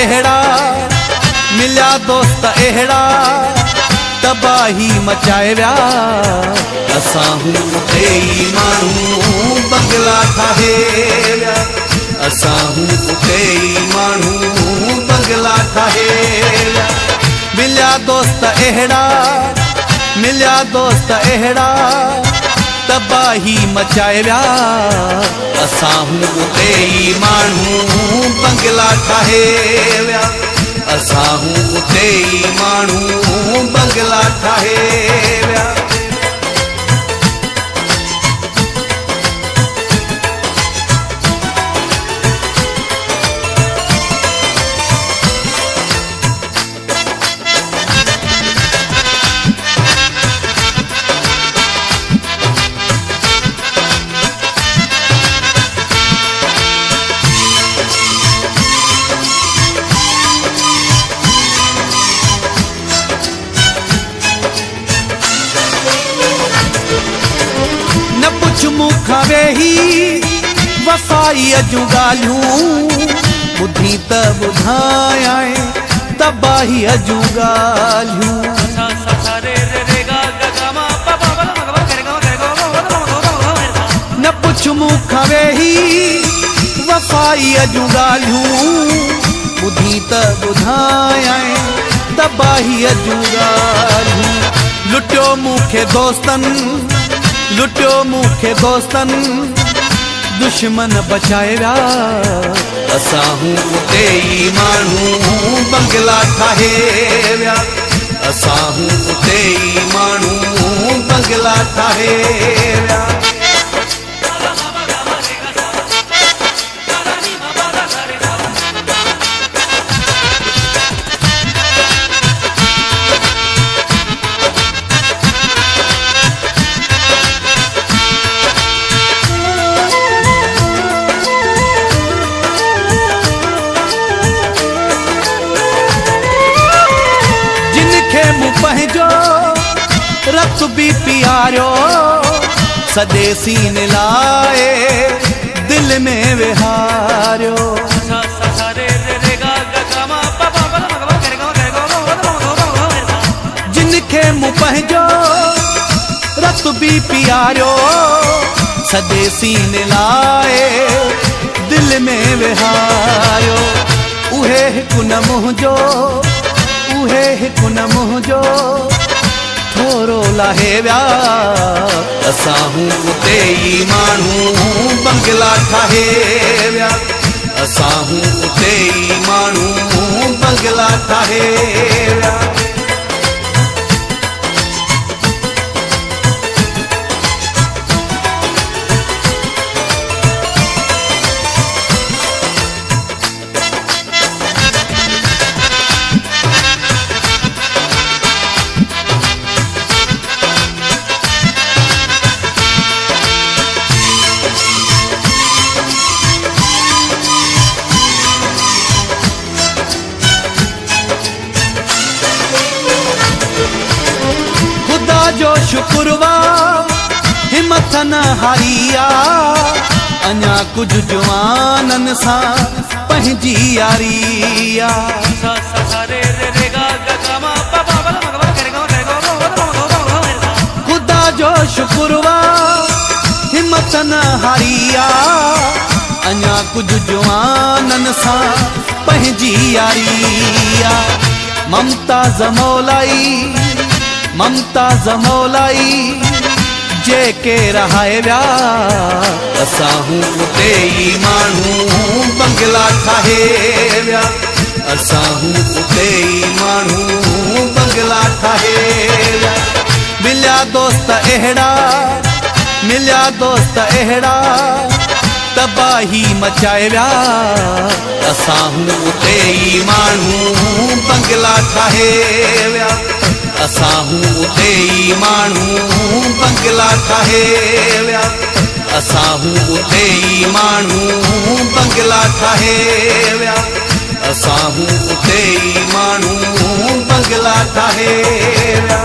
एहड़ा मिलिया दोस्त एहड़ा तबाही मचाए विया। असां हूं उते ई माण्हू बंगला ठाहे विया। असां हूं उते ई माण्हू बंगला ठाहे विया। मिलिया दोस्त एहड़ा मिलिया दोस्त एहड़ा तबाही मचाए विया। असां हूं उते ई माण्हू बंगला ठाहे विया। असां हूं उते ई माण्हू बंगला ठाहे विया। मुख वेही वफ़ाई जूं ॻाल्हियूं ॿुधी त ॿुधायां तबाही जूं ॻाल्हियूं। न पुछ मुख वेही वफ़ाई जूं ॻाल्हियूं ॿुधी त ॿुधायां तबाही जूं ॻाल्हियूं। लुटियो मूंखे दोस्तनि लुटियो मूंखे दोस्तनि दुश्मन बचाए विया। असां हूं उते ई माण्हू बंगला ठाहे विया। असां हूं उते ई माण्हू बंगला ठाहे विया। पंहिंजो रत बि पियारियो सॼे सीने लाइ दिल में विहारियो। जिनखे मूं पंहिंजो रत बि पियारियो सॼे सीने लाइ दिल में विहारियो। उहे हिकु न मुंहिंजो उहे हिकु न मुंहिंजो थोरो लाहे विया। असां हूं उते ई माण्हू बंगला ठाहे विया। असां हूं उते ई माण्हू बंगला ठाहे विया। जो शुक्रवा हिम्मत न हारिया अञा कुझु जवाननि सां पंहिंजी यारी आ। ख़ुदा जो शुक्रवा हिम्मत न हारिया अञा कुझु जवाननि सां पंहिंजी यारी आ। ममताज़ मौलाई जेके रहाए विया। असां हूं उते ई माण्हू बंगला ठाहे विया। असां हूं उते ई माण्हू बंगला ठाहे विया। मिलिया दोस्त एहड़ा मिलिया दोस्त एहड़ा तबाही मचाए विया। असां हूं उते ई माण्हू बंगला ठाहे विया। असां हूं उते ई माण्हू बंगला ठाहे विया। असां हूं उते ई माण्हू बंगला ठाहे विया। असां हूं उते ई माण्हू बंगला ठाहे विया।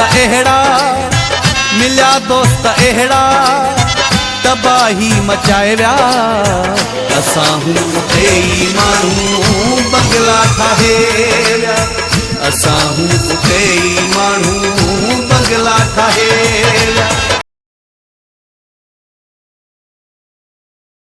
अहिड़ा मिलिया दोस्त अहिड़ा तबाही मचाए विया असां हूं उते ई माण्हू बंगला ठाहे विया असां हूं उते ई माण्हू बंगला ठाहे विया